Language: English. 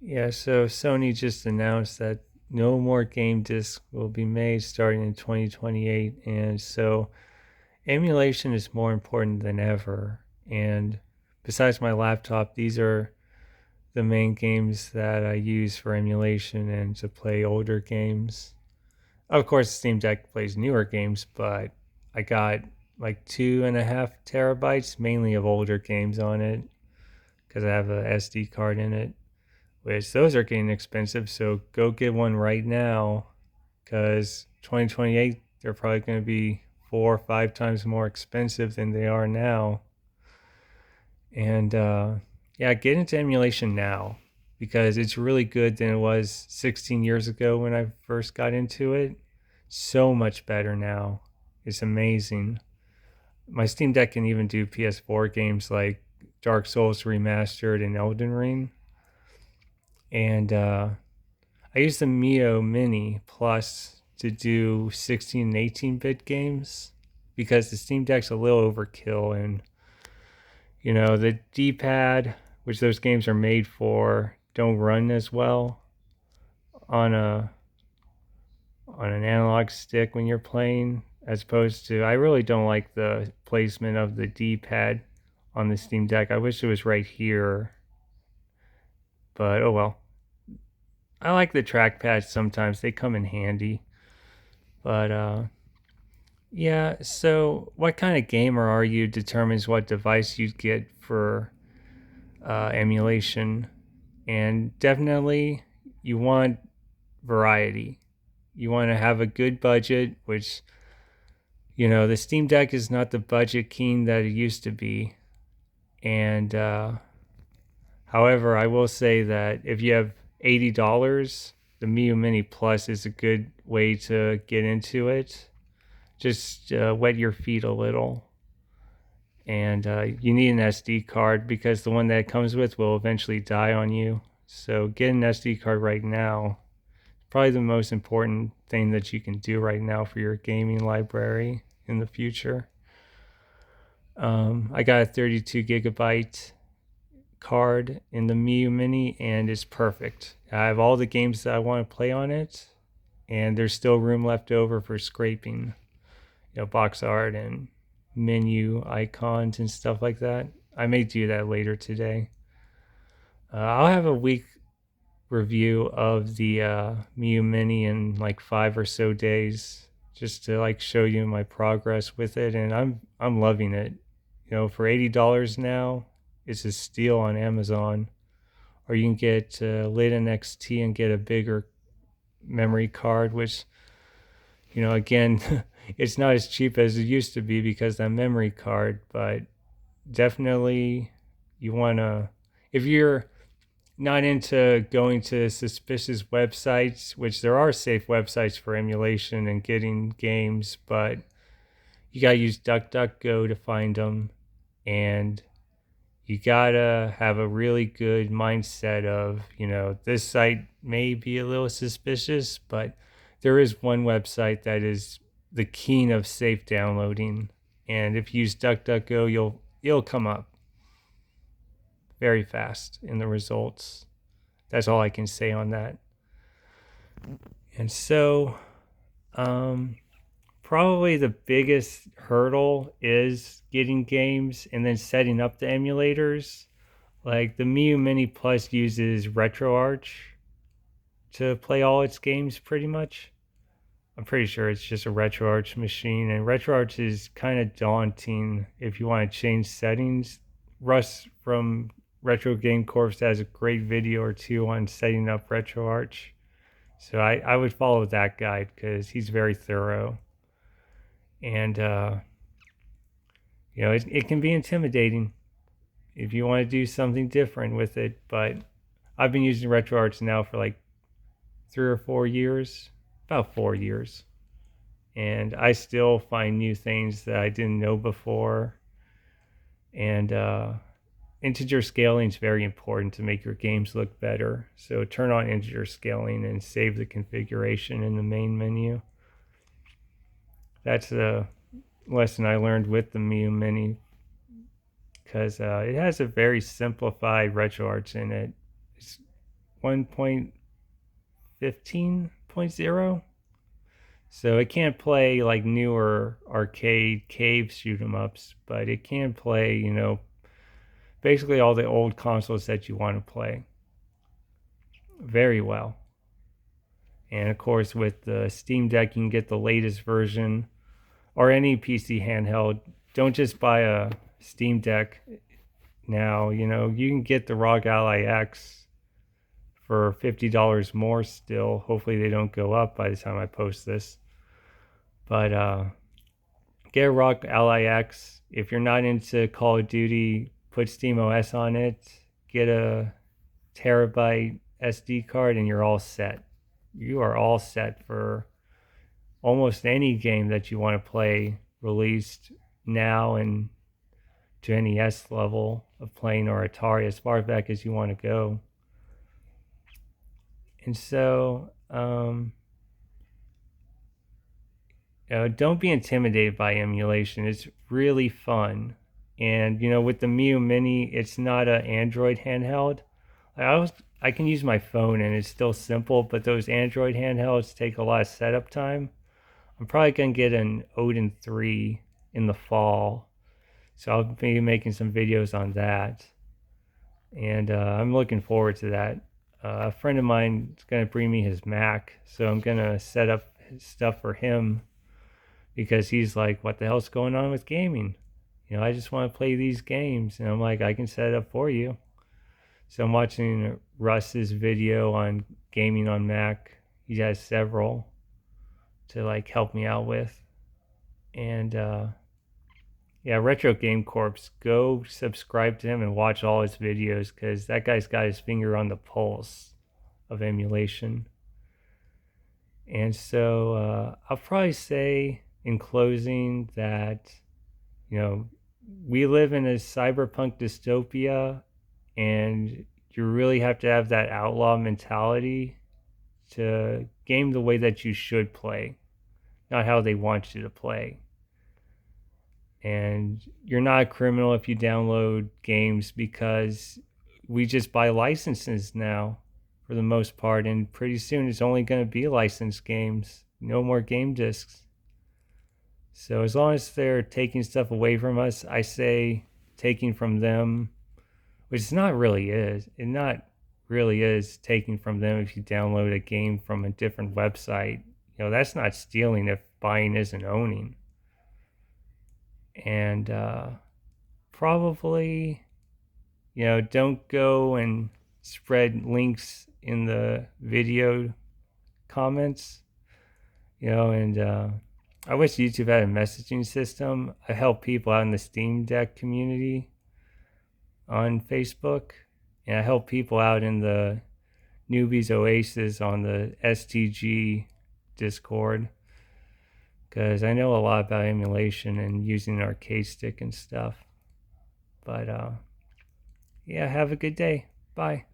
Yeah, so Sony just announced that no more game discs will be made starting in 2028. And so emulation is more important than ever. And besides my laptop, these are the main games that I use for emulation and to play older games. Of course, Steam Deck plays newer games, but I got like 2.5 terabytes mainly of older games on it because I have a SD card in it, which those are getting expensive. So go get one right now because 2028, they're probably going to be 4 or 5 times more expensive than they are now. And yeah, get into emulation now because it's really good than it was 16 years ago when I first got into it. So much better now. It's amazing. My Steam Deck can even do PS4 games like Dark Souls Remastered and Elden Ring. And I use the Mio Mini Plus to do 16 and 18-bit games because the Steam Deck's a little overkill. And, the D-pad, which those games are made for, don't run as well on an analog stick when you're playing, as opposed to, I really don't like the placement of the D-pad on the Steam Deck. I wish it was right here, but oh well. I like the trackpads sometimes, they come in handy. But yeah, so what kind of gamer are you determines what device you get for emulation. And definitely, you want variety. You want to have a good budget, which, the Steam Deck is not the budget king that it used to be. And however, I will say that if you have $80, the Miu Mini Plus is a good way to get into it. Just wet your feet a little. And you need an SD card because the one that it comes with will eventually die on you. So get an SD card right now. Probably the most important thing that you can do right now for your gaming library in the future. I got a 32 gigabyte card in the Miu Mini and it's perfect. I have all the games that I want to play on it, and there's still room left over for scraping, box art and menu icons and stuff like that. I may do that later today. I'll have a week review of the Miu Mini in like 5 or so days, just to like show you my progress with it, and I'm loving it. For $80 now, it's a steal on Amazon. Or you can get Leyden XT and get a bigger memory card, which again, it's not as cheap as it used to be because of that memory card, but definitely you want to, if you're not into going to suspicious websites, which there are safe websites for emulation and getting games, but you got to use DuckDuckGo to find them. And you got to have a really good mindset of, this site may be a little suspicious, but there is one website that is the king of safe downloading. And if you use DuckDuckGo, you'll come up very fast in the results. That's all I can say on that. And so, probably the biggest hurdle is getting games and then setting up the emulators. Like the Miu Mini Plus uses RetroArch to play all its games pretty much. I'm pretty sure it's just a RetroArch machine, and RetroArch is kind of daunting if you want to change settings. Russ from Retro Game Corps has a great video or two on setting up RetroArch. So I would follow that guide because he's very thorough. And, it can be intimidating if you want to do something different with it. But I've been using RetroArch now for like 3 or 4 years, about 4 years. And I still find new things that I didn't know before. And integer scaling is very important to make your games look better. So turn on integer scaling and save the configuration in the main menu. That's a lesson I learned with the Miu Mini because it has a very simplified RetroArch in it. It's 1.15.0. So it can't play like newer arcade cave shoot 'em ups, but it can play, basically all the old consoles that you want to play very well. And of course, with the Steam Deck, you can get the latest version, or any PC handheld. Don't just buy a Steam Deck now. You can get the ROG Ally X for $50 more still. Hopefully they don't go up by the time I post this. But get a ROG Ally X. If you're not into Call of Duty, put SteamOS on it. Get a terabyte SD card and you're all set. You are all set for almost any game that you want to play released now and to NES level of playing, or Atari, as far back as you want to go. And so, don't be intimidated by emulation. It's really fun. And, with the Miu Mini, it's not an Android handheld. I can use my phone and it's still simple, but those Android handhelds take a lot of setup time. I'm probably going to get an Odin 3 in the fall. So I'll be making some videos on that. And I'm looking forward to that. A friend of mine is going to bring me his Mac. So I'm going to set up stuff for him because he's like, what the hell's going on with gaming? I just want to play these games. And I'm like, I can set it up for you. So I'm watching Russ's video on gaming on Mac. He has several to like help me out with. And Retro Game Corpse, go subscribe to him and watch all his videos because that guy's got his finger on the pulse of emulation. And so I'll probably say in closing that, we live in a cyberpunk dystopia, and you really have to have that outlaw mentality to game the way that you should play, not how they want you to play. And you're not a criminal if you download games, because we just buy licenses now for the most part, and pretty soon it's only going to be licensed games, no more game discs. So as long as they're taking stuff away from us, I say taking from them, which it's not really is. It not really is taking from them if you download a game from a different website. That's not stealing if buying isn't owning. And probably, don't go and spread links in the video comments, and I wish YouTube had a messaging system. I help people out in the Steam Deck community on Facebook, and I help people out in the Newbies Oasis on the STG Discord, because I know a lot about emulation and using an arcade stick and stuff. But have a good day. Bye.